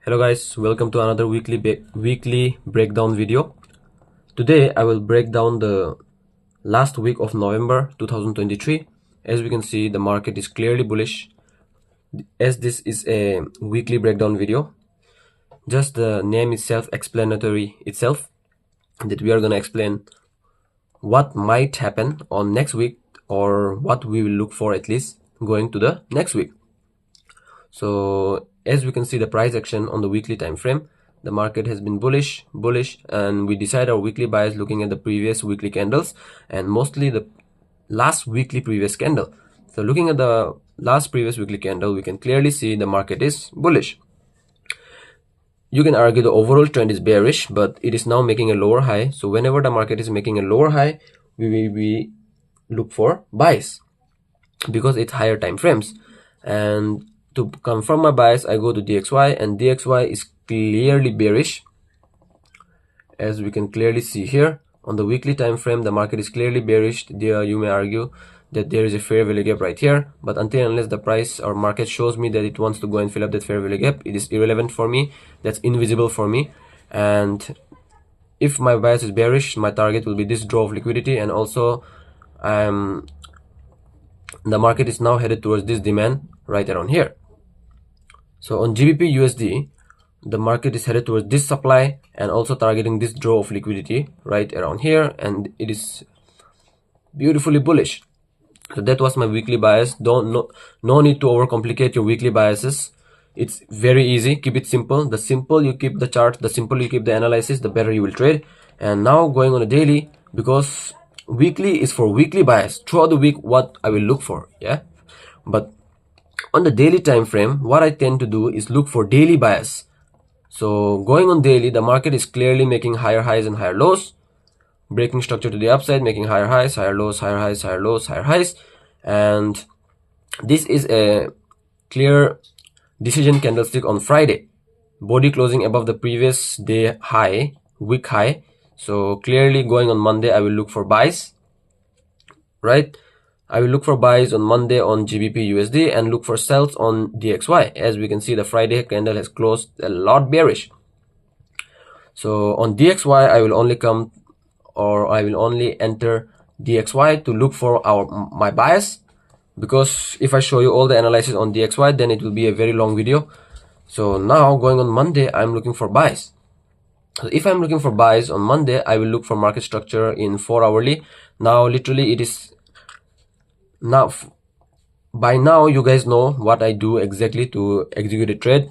Hello guys, welcome to another weekly breakdown video. Today I will break down the last week of November 2023. As we can see, the market is clearly bullish. As this is a weekly breakdown video, just the name is self-explanatory itself, that we are going to explain what might happen on next week, or what we will look for at least going to the next week. So as we can see the price action on the weekly time frame, the market has been bullish, and we decide our weekly bias looking at the previous weekly candles and mostly the last weekly previous candle. So looking at the last previous weekly candle, we can clearly see the market is bullish. You can argue the overall trend is bearish, but it is now making a lower high. So whenever the market is making a lower high, we look for buys because it's higher time frames. And to confirm my bias, I go to DXY, and DXY is clearly bearish. As we can clearly see here on the weekly time frame, the market is clearly bearish. There you may argue that there is a fair value gap right here, but until and unless the price or market shows me that it wants to go and fill up that fair value gap, it is irrelevant for me. That's invisible for me. And if my bias is bearish, my target will be this draw of liquidity, and also the market is now headed towards this demand right around here. So on GBP USD, the market is headed towards this supply and also targeting this draw of liquidity right around here, and it is beautifully bullish. So that was my weekly bias. No need to overcomplicate your weekly biases. It's very easy. Keep it simple. The simple you keep the chart, the simple you keep the analysis, the better you will trade. And now going on a daily, because weekly is for weekly bias. Throughout the week, what I will look for, yeah. But on the daily time frame, what I tend to do is look for daily bias. So going on daily, the market is clearly making higher highs and higher lows, breaking structure to the upside, making higher highs, higher lows, higher highs, higher lows, higher highs. And this is a clear decision candlestick on Friday, body closing above the previous day high, week high. So clearly going on Monday, I will look for buys, right? I will look for buys on Monday on GBP USD and look for sells on DXY. As we can see, the Friday candle has closed a lot bearish. So on DXY, I will only enter DXY to look for my bias, because if I show you all the analysis on DXY, then it will be a very long video. So now going on Monday, I'm looking for buys. So if I'm looking for buys on Monday, I will look for market structure in 4 hourly. Now literally it is now, by now you guys know what I do exactly to execute a trade.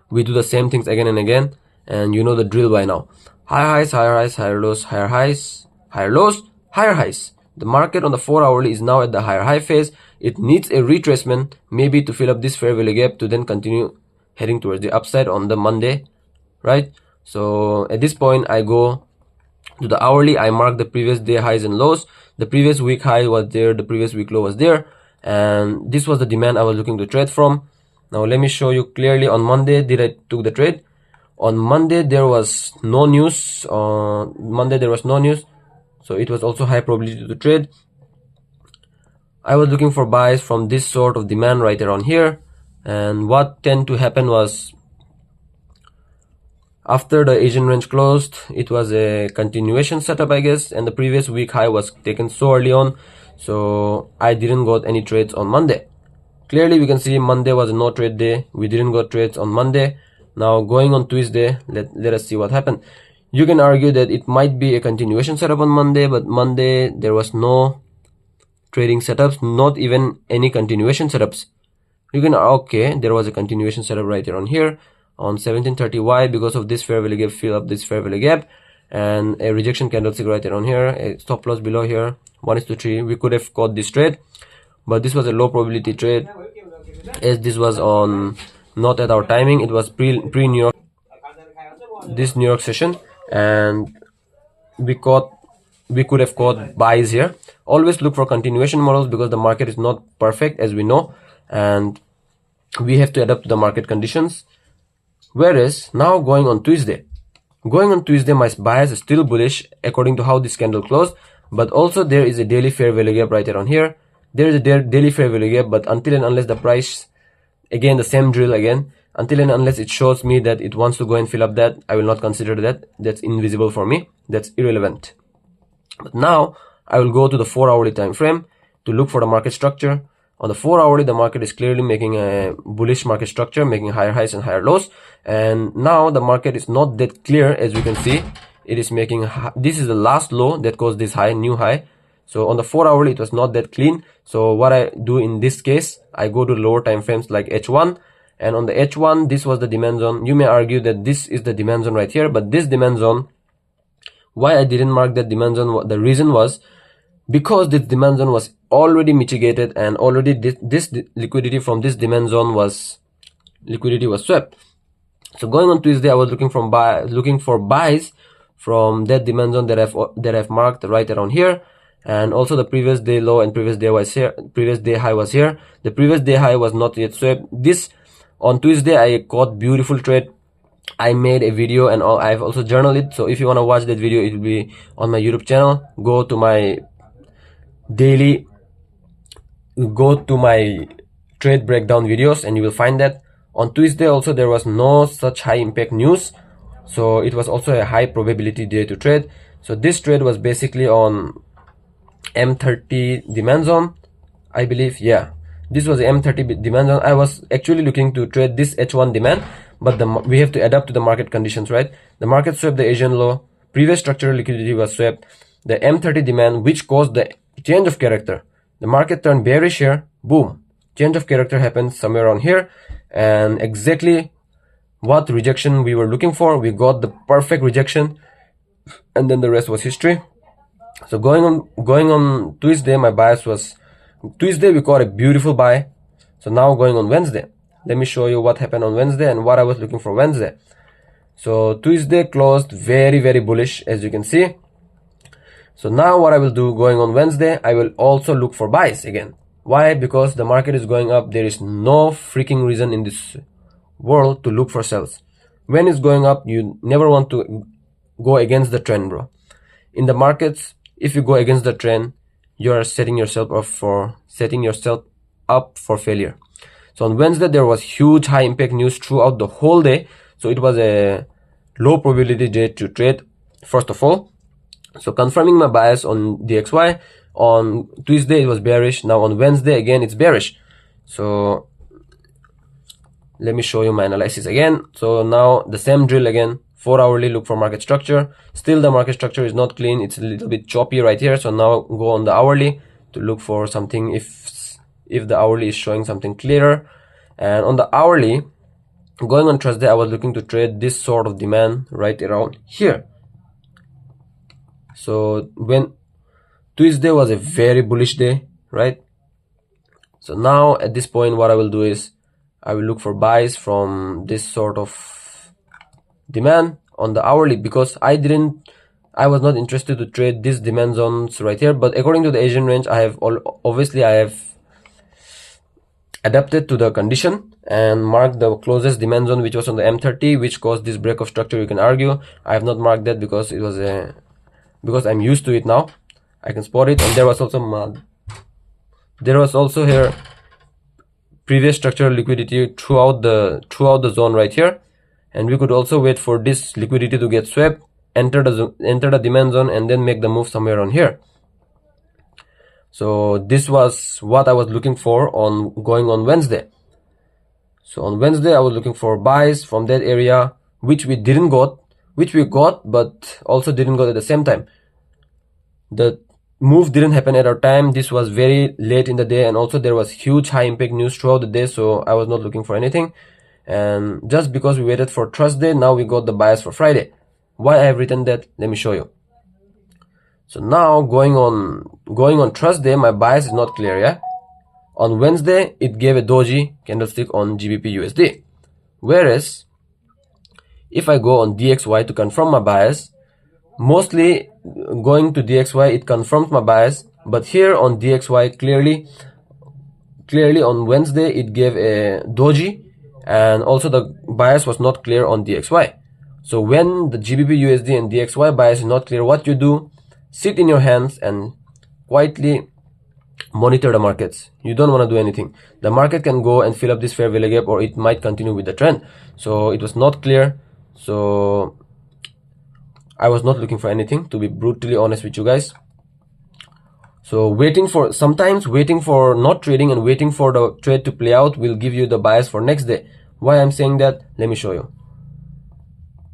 We do the same things again and again, and you know the drill by now. Higher highs, higher highs, higher lows, higher highs, higher lows, higher highs. The market on the 4 hourly is now at the higher high phase. It needs a retracement, maybe to fill up this fair value gap to then continue heading towards the upside on the Monday, right? So at this point, I go to the hourly. I mark the previous day highs and lows. The previous week high was there, the previous week low was there, and this was the demand I was looking to trade from. Now let me show you clearly on Monday did I took the trade. On Monday there was no news. On Monday there was no news, so it was also high probability to trade. I was looking for buys from this sort of demand right around here, and what tend to happen was, after the Asian range closed, it was a continuation setup, I guess, and the previous week high was taken so early on, so I didn't got any trades on Monday. Clearly we can see Monday was a no trade day. We didn't got trades on Monday. Now going on Tuesday, let us see what happened. You can argue that it might be a continuation setup on Monday, but Monday there was no trading setups, not even any continuation setups. You can, okay, there was a continuation setup right around here on 1730. Why? Because of this fair value gap, fill up this fair value gap, and a rejection candlestick right around here, a stop loss below here, 1:3. We could have caught this trade, but this was a low probability trade, as this was on not at our timing. It was pre New York, this New York session, and we could have caught buys here. Always look for continuation models, because the market is not perfect, as we know, and we have to adapt to the market conditions. Whereas now going on Tuesday, my bias is still bullish according to how this candle closed, but also there is a daily fair value gap right around here. There is a daily fair value gap, but until and unless the price, again the same drill again, Until and unless it shows me that it wants to go and fill up that, I will not consider that. That's invisible for me. That's irrelevant. But now I will go to the 4-hourly time frame to look for the market structure. On the 4-hourly, the market is clearly making a bullish market structure, making higher highs and higher lows. And now the market is not that clear, as you can see. It is making, this is the last low that caused this high, new high. So on the 4-hourly, it was not that clean. So what I do in this case, I go to lower time frames like H1. And on the H1, this was the demand zone. You may argue that this is the demand zone right here, but this demand zone, why I didn't mark that demand zone, the reason was because this demand zone was already mitigated, and already this liquidity from this demand zone was swept. So going on Tuesday, I was looking for buys from that demand zone that I've marked right around here. And also the previous day low and previous day high was here. The previous day high was not yet swept. This on Tuesday, I caught beautiful trade. I made a video and I've also journaled it. So if you want to watch that video, it will be on my YouTube channel. Go to my trade breakdown videos and you will find that. On Tuesday also, there was no such high impact news. So it was also a high probability day to trade. So this trade was basically on M30 demand zone, I believe. Yeah, this was the M30 demand zone. I was actually looking to trade this H1 demand, but we have to adapt to the market conditions, right? The market swept the Asian low, previous structural liquidity was swept, the M30 demand, which caused the change of character. The market turned bearish here, boom, change of character happened somewhere around here, and exactly what rejection we were looking for, we got the perfect rejection, and then the rest was history. So going on Tuesday, my bias was Tuesday, we got a beautiful buy. So now going on Wednesday, let me show you what happened on Wednesday and what I was looking for Wednesday. So Tuesday closed very, very bullish, as you can see. So now what I will do going on Wednesday, I will also look for buys again. Why? Because the market is going up. There is no freaking reason in this world to look for sells. When it's going up, you never want to go against the trend, bro. In the markets, if you go against the trend, you are setting yourself up for failure. So on Wednesday, there was huge high impact news throughout the whole day. So it was a low probability day to trade, first of all. So confirming my bias on DXY. On Tuesday, it was bearish. Now on Wednesday, again, it's bearish. So let me show you my analysis again. So now the same drill again. 4-hourly, look for market structure. Still the market structure is not clean. It's a little bit choppy right here. So now go on the hourly to look for something if the hourly is showing something clearer. And on the hourly, going on Thursday, I was looking to trade this sort of demand right around here. So when Tuesday was a very bullish day, right? So now at this point, what I will do is I will look for buys from this sort of demand on the hourly, because I was not interested to trade these demand zones right here. But according to the Asian range, I have adapted to the condition and marked the closest demand zone, which was on the M30, which caused this break of structure. You can argue I have not marked that because it was because I'm used to it now. I can spot it. And there was also here previous structural liquidity throughout the zone right here. And we could also wait for this liquidity to get swept, enter the demand zone, and then make the move somewhere on here. So this was what I was looking for going on Wednesday. So on Wednesday, I was looking for buys from that area, which we got, but also didn't go at the same time. The move didn't happen at our time. This was very late in the day, and also there was huge high impact news throughout the day, so I was not looking for anything. And just because we waited for Thursday, now we got the bias for Friday. Why I have written that, let me show you. So now going on Thursday, my bias is not clear. Yeah, on Wednesday it gave a doji candlestick on GBP USD, whereas if I go on DXY to confirm my bias, mostly going to DXY, it confirmed my bias. But here on DXY, clearly on Wednesday it gave a doji, and also the bias was not clear on DXY. So when the GBP USD and DXY bias is not clear, what you do, sit in your hands and quietly monitor the markets. You don't want to do anything. The market can go and fill up this fair value gap, or it might continue with the trend. So it was not clear, so I was not looking for anything, to be brutally honest with you guys. So sometimes waiting for not trading and waiting for the trade to play out will give you the bias for next day. Why I'm saying that, let me show you.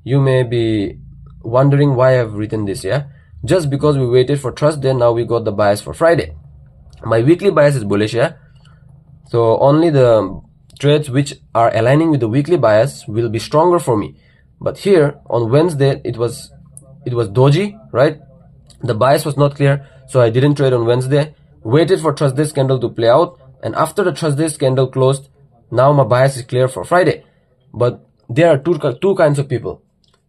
You may be wondering why I've written this. Yeah, just because we waited for trust day, now we got the bias for Friday. My weekly bias is bullish. Yeah, so only the trades which are aligning with the weekly bias will be stronger for me. But here on Wednesday it was doji, right? The bias was not clear, so I didn't trade on Wednesday. Waited for trust day candle to play out, and after the trust day candle closed, now my bias is clear for Friday. But there are two kinds of people.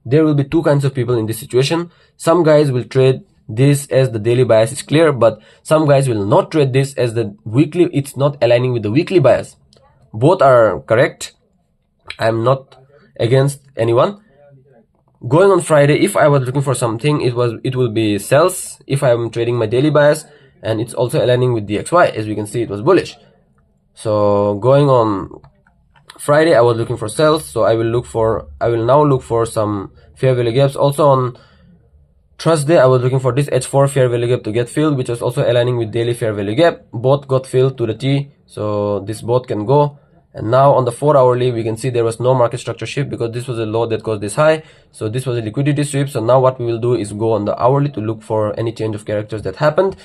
There will be two kinds of people in this situation. Some guys will trade this as the daily bias is clear, but some guys will not trade this as the weekly, it's not aligning with the weekly bias. Both are correct. I'm not against anyone. Going on Friday, if I was looking for something, it will be sells if I'm trading my daily bias, and it's also aligning with DXY. As we can see, it was bullish. So going on Friday, I was looking for sells, so I will now look for some fair value gaps. Also on trust day, I was looking for this H4 fair value gap to get filled, which was also aligning with daily fair value gap. Both got filled to the T, so this both can go. And now on the 4 hourly, we can see there was no market structure shift because this was a low that caused this high. So this was a liquidity sweep. So now what we will do is go on the hourly to look for any change of characters that happened.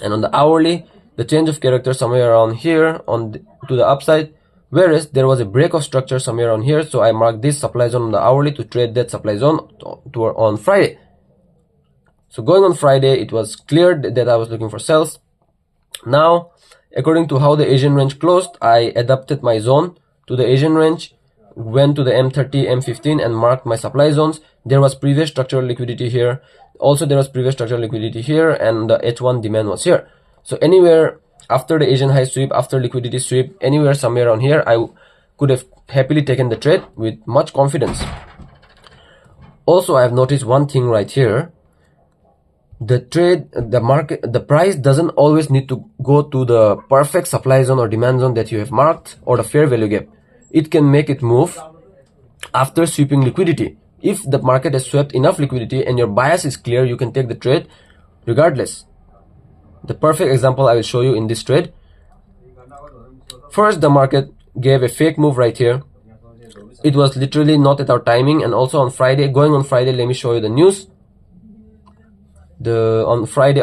And on the hourly, the change of character somewhere around here to the upside, whereas there was a break of structure somewhere on here. So I marked this supply zone on the hourly to trade that supply zone on Friday. So going on Friday, it was clear that I was looking for sells. Now, according to how the Asian range closed, I adapted my zone to the Asian range, went to the M30, M15 and marked my supply zones. There was previous structural liquidity here. Also, there was previous structural liquidity here, and the H1 demand was here. So anywhere after the Asian high sweep, after liquidity sweep, anywhere somewhere on here, I could have happily taken the trade with much confidence. Also, I have noticed one thing right here. The price doesn't always need to go to the perfect supply zone or demand zone that you have marked or the fair value gap. It can make it move after sweeping liquidity. If the market has swept enough liquidity and your bias is clear, you can take the trade regardless. The perfect example I will show you in this trade. First, the market gave a fake move right here. It was literally not at our timing, and also on Friday, going on Friday, let me show you the news. On Thursday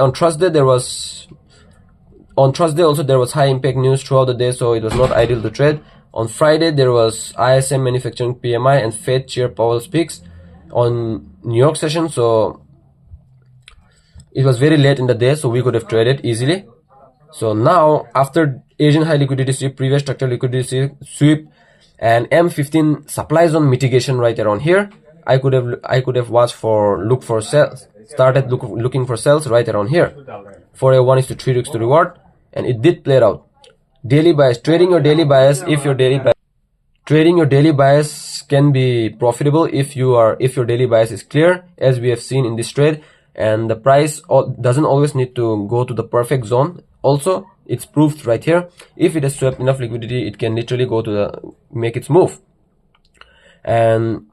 also there was high impact news throughout the day, so it was not ideal to trade. On Friday there was ISM manufacturing PMI and Fed Chair Powell speaks on New York session, so it was very late in the day, so we could have traded easily. So now after Asian high liquidity sweep, previous structural liquidity sweep and M15 supply zone mitigation right around here, I could have look for sales. Started looking for sales right around here for a 1:3 risks to reward, and it did play out. Daily bias, trading your daily bias can be profitable if your daily bias is clear, as we have seen in this trade, and the price doesn't always need to go to the perfect zone. Also, it's proved right here. If it has swept enough liquidity, it can literally go to make its move. And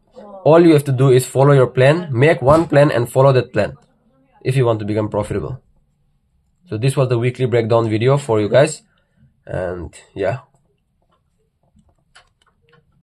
all you have to do is follow your plan, make one plan and follow that plan if you want to become profitable. So this was the weekly breakdown video for you guys, and yeah.